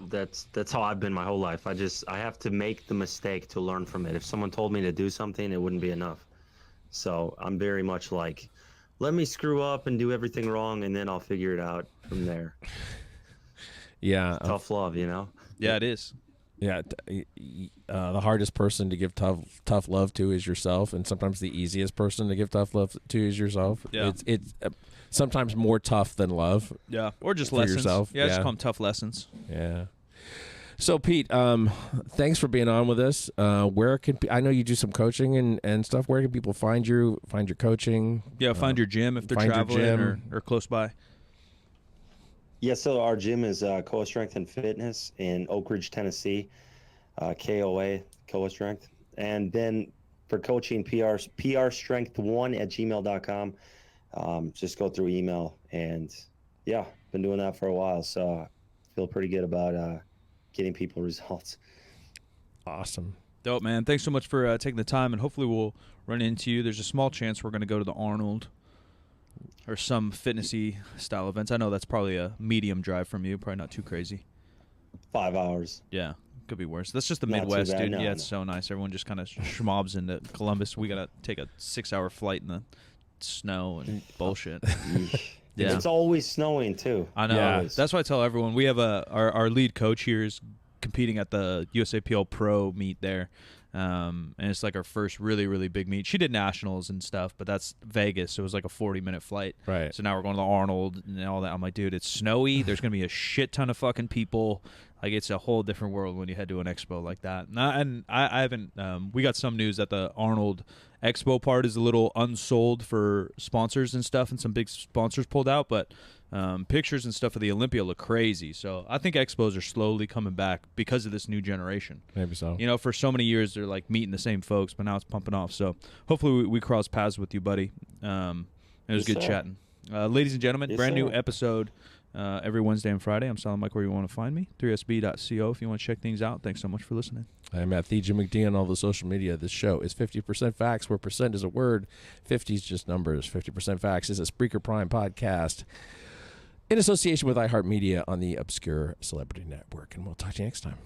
That's how I've been my whole life. I have to make the mistake to learn from it. If someone told me to do something, it wouldn't be enough. So I'm very much like, let me screw up and do everything wrong, and then I'll figure it out from there. Yeah. It's tough love, you know? Yeah, it is. Yeah. The hardest person to give tough love to is yourself, and sometimes the easiest person to give tough love to is yourself. Yeah. It's sometimes more tough than love. Yeah. Or just for lessons. yourself. Yeah, just call them tough lessons. Yeah. So Pete, thanks for being on with us. Where can I know you do some coaching and stuff? Where can people find you? Find your coaching? Yeah, find your gym if they're traveling or close by. Yeah, so our gym is Koa Strength and Fitness in Oak Ridge, Tennessee. KOA, Koa Strength. And then for coaching, prstrength1@gmail.com. Just go through email, and yeah, been doing that for a while, so I feel pretty good about getting people results. Awesome. Dope, man. Thanks so much for taking the time, and hopefully we'll run into you. There's a small chance we're going to go to the Arnold or some fitnessy style events. I know that's probably a medium drive from you, probably not too crazy. 5 hours. Yeah, could be worse. That's just the Not too Midwest, bad. dude. No, Yeah, it's no. so nice. Everyone just kind of schmobs into Columbus. We got to take a 6-hour flight in the snow and bullshit. Yeah. It's always snowing too. I know. Yeah. That's why I tell everyone we have our lead coach here is competing at the USAPL Pro meet there, and it's like our first really, really big meet. She did nationals and stuff, but that's Vegas, so it was like a 40-minute flight. Right. So now we're going to the Arnold and all that. I'm like, dude, it's snowy. There's gonna be a shit ton of fucking people. Like, it's a whole different world when you head to an expo like that. And I haven't. We got some news that the Arnold expo part is a little unsold for sponsors and stuff, and some big sponsors pulled out. But pictures and stuff of the Olympia look crazy. So I think expos are slowly coming back because of this new generation. Maybe so. You know, for so many years they're like meeting the same folks, but now it's pumping off. So hopefully we cross paths with you, buddy. It was Yes, good sir. chatting. Ladies and gentlemen, Yes, brand new sir. episode every Wednesday and Friday. I'm Silent Mike where you want to find me, 3sb.co if you want to check things out. Thanks so much for listening. I'm at the Jim McDonald on all the social media. This show is 50% facts, where percent is a word, 50 is just numbers. 50% facts is a Spreaker Prime podcast in association with iHeartMedia on the Obscure Celebrity Network. And we'll talk to you next time.